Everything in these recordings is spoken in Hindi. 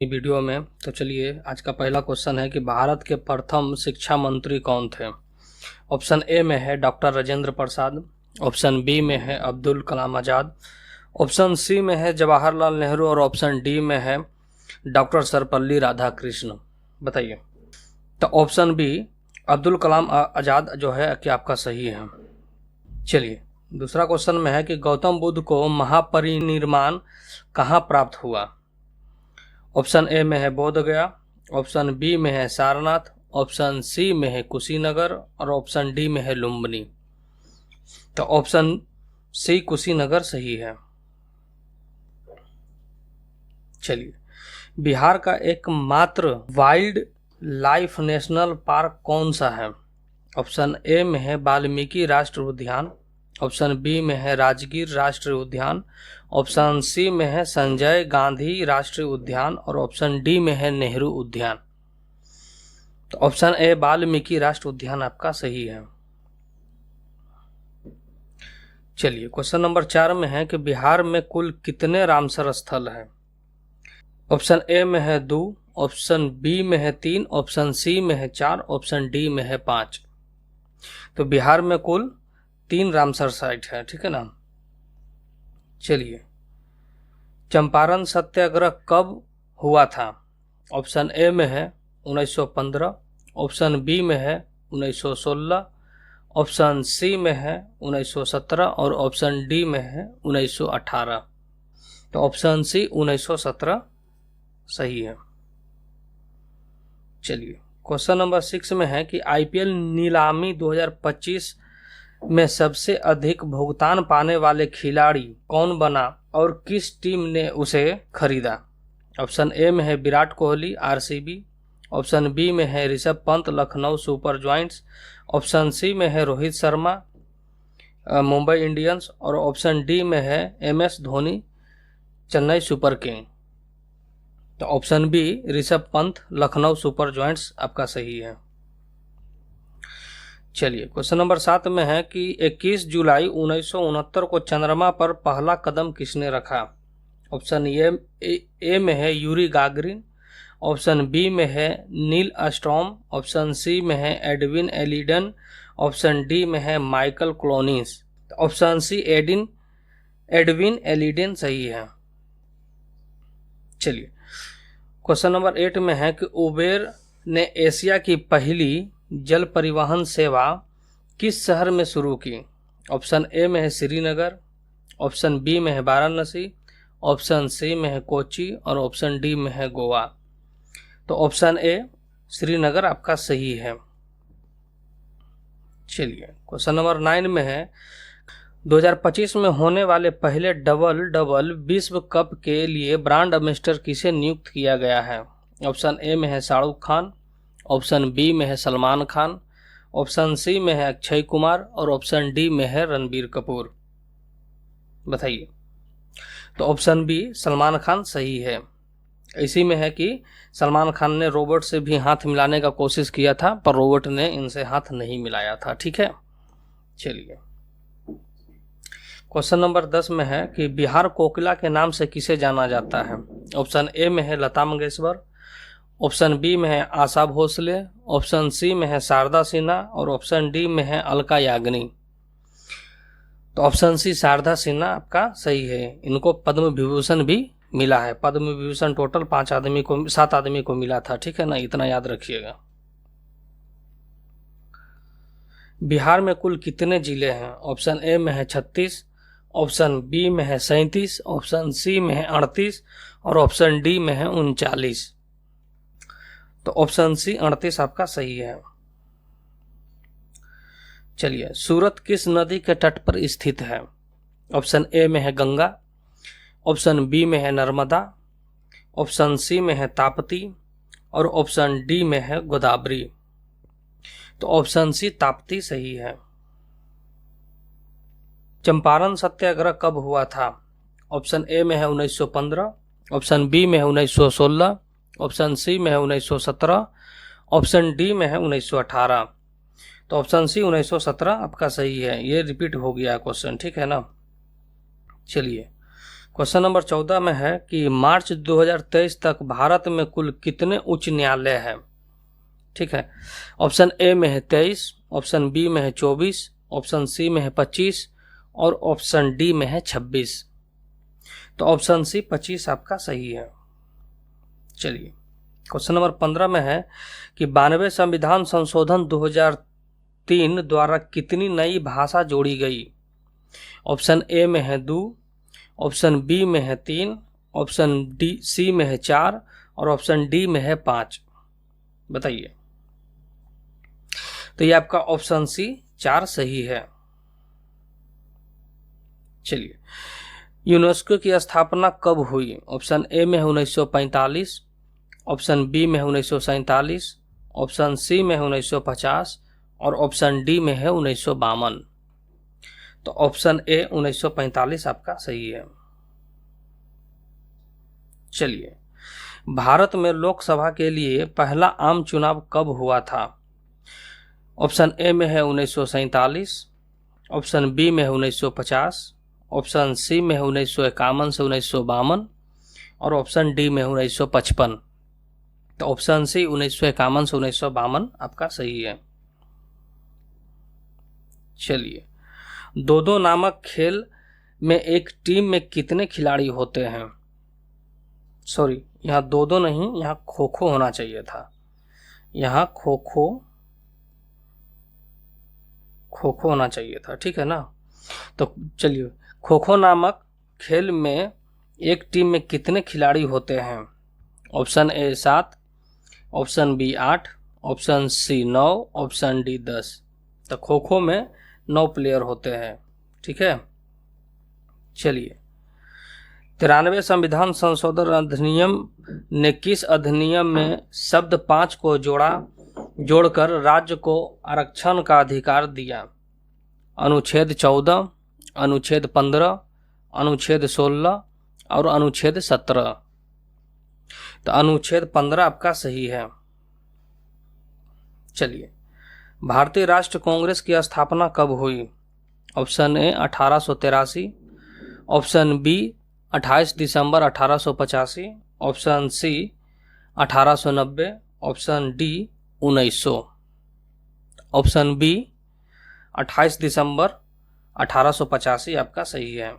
वीडियो में। तो चलिए आज का पहला क्वेश्चन है कि भारत के प्रथम शिक्षा मंत्री कौन थे। ऑप्शन ए में है doctor Rajendra Prasad, option B में है अब्दुल कलाम आज़ाद, ऑप्शन सी में है जवाहरलाल नेहरू और ऑप्शन डी में है डॉक्टर सर्वपल्ली राधाकृष्ण। बताइए। तो ऑप्शन बी अब्दुल कलाम आज़ाद जो है कि आपका सही है। चलिए दूसरा क्वेश्चन में है कि गौतम बुद्ध को महापरिनिर्वाण कहाँ प्राप्त हुआ। ऑप्शन ए में है बोध गया, ऑप्शन बी में है सारनाथ, ऑप्शन सी में है कुशीनगर और ऑप्शन डी में है लुम्बिनी। तो ऑप्शन सी कुशीनगर सही है। चलिए बिहार का एकमात्र वाइल्ड लाइफ नेशनल पार्क कौन सा है। ऑप्शन ए में है वाल्मीकि राष्ट्रीय उद्यान, ऑप्शन बी में है राजगीर राष्ट्रीय उद्यान, ऑप्शन सी में है संजय गांधी राष्ट्रीय उद्यान और ऑप्शन डी में है नेहरू उद्यान। तो ऑप्शन ए वाल्मीकि राष्ट्रीय उद्यान आपका सही है। चलिए क्वेश्चन नंबर 4 में है कि बिहार में कुल कितने रामसर स्थल हैं। ऑप्शन ए में है 2, ऑप्शन बी में है 3, ऑप्शन सी में है 4, ऑप्शन डी में है 5। तो बिहार में कुल 3 रामसर साइट है, ठीक है ना। चलिए चंपारण सत्याग्रह कब हुआ था। ऑप्शन ए में है 1915, ऑप्शन बी में है 1916, ऑप्शन सी में है 1917 और ऑप्शन डी में है 1918। तो ऑप्शन सी 1917 सही है। चलिए क्वेश्चन नंबर 6 में है कि आईपीएल नीलामी 2025 में सबसे अधिक भुगतान पाने वाले खिलाड़ी कौन बना और किस टीम ने उसे खरीदा। ऑप्शन ए में है Virat Kohli RCB, option B में है Rishabh Pant Lucknow Super Giants, option C में है रोहित शर्मा मुंबई इंडियंस और ऑप्शन डी में है MS Dhoni Chennai Super King. तो option B Rishabh Pant Lucknow Super Giants आपका सही है। चलिए क्वेश्चन नंबर 7 में है कि 21 जुलाई 1969 को चंद्रमा पर पहला कदम किसने रखा। ऑप्शन ए में है यूरी गागरिन, ऑप्शन बी में है नील आर्मस्ट्रॉन्ग, ऑप्शन सी में है एडविन एलिडन, ऑप्शन डी में है माइकल क्लोनिस। ऑप्शन सी एडविन एलिडन सही है। चलिए क्वेश्चन नंबर 8 में है कि उबेर ने एशिया की पहली जल परिवहन सेवा किस शहर में शुरू की। ऑप्शन ए में है श्रीनगर, ऑप्शन बी में है वाराणसी, ऑप्शन सी में है कोच्चि और ऑप्शन डी में है गोवा। तो ऑप्शन ए श्रीनगर आपका सही है। चलिए क्वेश्चन नंबर 9 में है 2025 में होने वाले पहले डबल विश्व कप के लिए ब्रांड एम्बेसडर किसे नियुक्त किया गया है। ऑप्शन ए में है शाहरुख खान, ऑप्शन बी में है सलमान खान, ऑप्शन सी में है अक्षय कुमार और ऑप्शन डी में है रणबीर कपूर। बताइए। तो ऑप्शन बी सलमान खान सही है। इसी में है कि सलमान खान ने रोबोट से भी हाथ मिलाने का कोशिश किया था पर रोबोट ने इनसे हाथ नहीं मिलाया था, ठीक है। चलिए क्वेश्चन नंबर 10 में है कि बिहार कोकिला के नाम से किसे जाना जाता है। ऑप्शन ए में है लता मंगेशकर, ऑप्शन बी में है आशा भोसले, ऑप्शन सी में है शारदा सिन्हा और ऑप्शन डी में है अलका याग्निक। तो ऑप्शन सी शारदा सिन्हा आपका सही है। इनको पद्म विभूषण भी मिला है। पद्म विभूषण टोटल 7 आदमी को मिला था, ठीक है ना, इतना याद रखिएगा। बिहार में कुल कितने जिले हैं। ऑप्शन ए में है 36, ऑप्शन बी में है 37, ऑप्शन सी में है 38 और ऑप्शन डी में है 39। तो ऑप्शन सी 38 आपका सही है। चलिए सूरत किस नदी के तट पर स्थित है। ऑप्शन ए में है गंगा, ऑप्शन बी में है नर्मदा, ऑप्शन सी में है ताप्ती और ऑप्शन डी में है गोदावरी। तो ऑप्शन सी ताप्ती सही है। चंपारण सत्याग्रह कब हुआ था। ऑप्शन ए में है 1915, ऑप्शन बी में है 1916, ऑप्शन सी में है 1917, ऑप्शन डी में है 1918। तो ऑप्शन सी 1917 आपका सही है। ये रिपीट हो गया क्वेश्चन, ठीक है ना। चलिए क्वेश्चन नंबर 14 में है कि मार्च 2023 तक भारत में कुल कितने उच्च न्यायालय हैं। ठीक है, ऑप्शन ए में है 23, ऑप्शन बी में है 24, ऑप्शन सी में है 25 और ऑप्शन डी में है 26। तो ऑप्शन सी 25 आपका सही है। चलिए, क्वेश्चन नंबर 15 में है कि 92वें संविधान संशोधन 2003 द्वारा कितनी नई भाषा जोड़ी गई। ऑप्शन ए में है 2, ऑप्शन बी में है 3, ऑप्शन डी सी में है 4 और ऑप्शन डी में है 5। बताइए। तो ये आपका ऑप्शन सी 4 सही है। चलिए, यूनेस्को की स्थापना कब हुई। ऑप्शन ए में है 1945, ऑप्शन बी में है 1947, ऑप्शन सी में है 1950 और ऑप्शन डी में है 1952। तो ऑप्शन ए 1945 आपका सही है। चलिए, भारत में लोकसभा के लिए पहला आम चुनाव कब हुआ था। ऑप्शन ए में है 1947, ऑप्शन बी में है 1950, ऑप्शन सी में है 1951 से 1952 और ऑप्शन डी में है 1955। तो ऑप्शन सी 1951 से 1952 आपका सही है। चलिए, दो नामक खेल में एक टीम में कितने खिलाड़ी होते हैं। सॉरी, यहाँ दो नहीं, यहाँ खो खो होना चाहिए था। यहाँ खो खो होना चाहिए था। ठीक है ना। तो चलिए, खो खो नामक खेल में एक टीम में कितने खिलाड़ी होते हैं। Option A 7, option B 8, option C 9, option D 10। तो खो खो में 9 प्लेयर होते हैं। ठीक है। चलिए, 93वें संविधान संशोधन अधिनियम ने किस अधिनियम में शब्द 5 को जोड़कर राज्य को आरक्षण का अधिकार दिया। अनुच्छेद 14, अनुच्छेद 15, अनुच्छेद 16 और अनुच्छेद 17। तो अनुच्छेद 15 आपका सही है। चलिए, भारतीय राष्ट्रीय कांग्रेस की स्थापना कब हुई। ऑप्शन ए 1883, ऑप्शन बी 28 दिसंबर 1885, option C 1890, option D 1900। Option B 28 दिसंबर 1885 आपका सही है।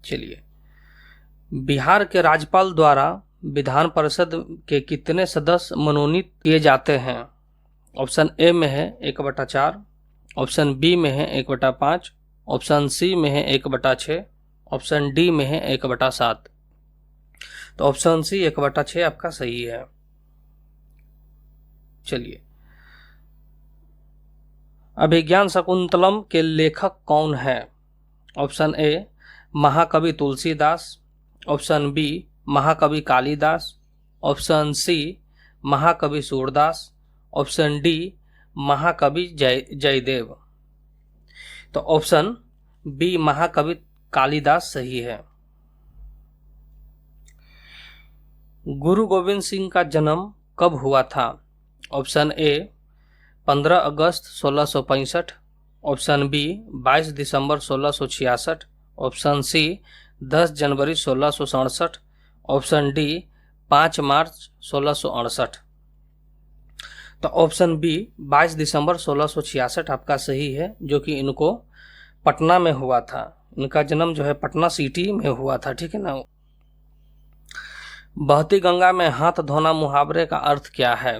चलिए, बिहार के राज्यपाल द्वारा विधान परिषद के कितने सदस्य मनोनीत किए जाते हैं। ऑप्शन ए में है 1/4, ऑप्शन बी में है 1/5, ऑप्शन सी में है 1/6, ऑप्शन डी में है 1/7। तो ऑप्शन सी 1/6 आपका सही है। चलिए, अभिज्ञान शकुंतलम के लेखक कौन है। ऑप्शन ए महाकवि तुलसीदास, ऑप्शन बी महाकवि कालिदास, ऑप्शन सी महाकवि सूरदास, ऑप्शन डी महाकवि जयदेव। तो ऑप्शन बी महाकवि कालिदास सही है। गुरु गोविंद सिंह का जन्म कब हुआ था। ऑप्शन ए 15 अगस्त 1665, ऑप्शन बी 22 दिसंबर 1666, ऑप्शन सी 10 जनवरी 1667, ऑप्शन डी 5 मार्च 1668। तो ऑप्शन बी 22 दिसंबर 1666 आपका सही है, जो कि इनको पटना में हुआ था। इनका जन्म जो है पटना सिटी में हुआ था। ठीक है ना। बहती गंगा में हाथ धोना मुहावरे का अर्थ क्या है।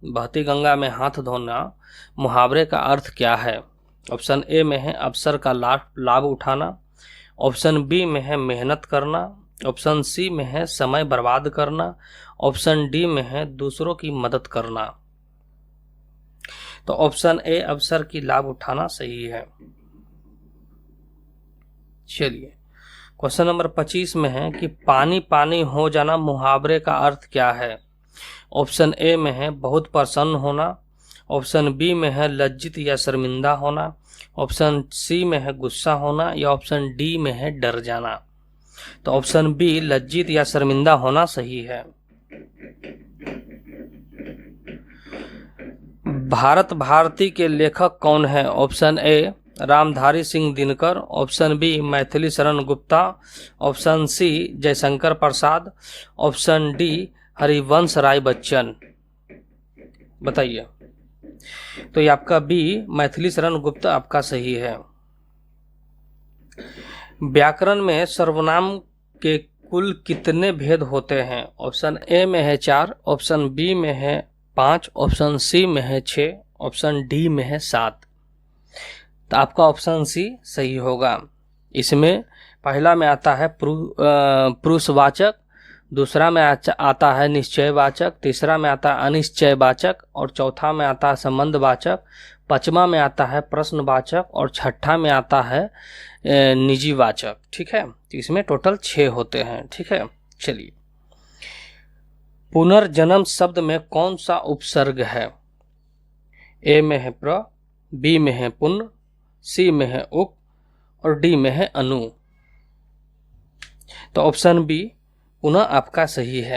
बहती गंगा में हाथ धोना मुहावरे का अर्थ क्या है। ऑप्शन ए में है अवसर का लाभ उठाना, ऑप्शन बी में है मेहनत करना, ऑप्शन सी में है समय बर्बाद करना, ऑप्शन डी में है दूसरों की मदद करना। तो ऑप्शन ए अवसर की लाभ उठाना सही है। चलिए, क्वेश्चन नंबर 25 में है कि पानी पानी हो जाना मुहावरे का अर्थ क्या है। ऑप्शन ए में है बहुत प्रसन्न होना, ऑप्शन बी में है लज्जित या शर्मिंदा होना, ऑप्शन सी में है गुस्सा होना या ऑप्शन डी में है डर जाना। तो ऑप्शन बी लज्जित या शर्मिंदा होना सही है। भारत भारती के लेखक कौन है। Option A Ramdhari Singh Dinkar, option B Maithili Sharan Gupta, option C Jaishankar Prasad, option D Harivansh Rai Bachchan. बताइए। तो ये आपका बी मैथिली शरण गुप्ता आपका सही है। व्याकरण में सर्वनाम के कुल कितने भेद होते हैं? ऑप्शन ए में है 4, ऑप्शन बी में है 5, ऑप्शन सी में है 6, ऑप्शन डी में है 7। तो आपका ऑप्शन सी सही होगा। इसमें पहला में आता है पुरुषवाचक, दूसरा में आता है निश्चयवाचक, तीसरा में आता है अनिश्चयवाचक और चौथा में आता है संबंधवाचक, पांचवा में आता है प्रश्नवाचक और छठा में आता है निजीवाचक। ठीक है, तो इसमें टोटल 6 होते हैं। ठीक है, चलिए। पुनर्जन्म शब्द में कौन सा उपसर्ग है? ए में है प्र, बी में है पुन, सी में है उप और डी में है अनु। तो ऑप्शन बी पुनः आपका सही है।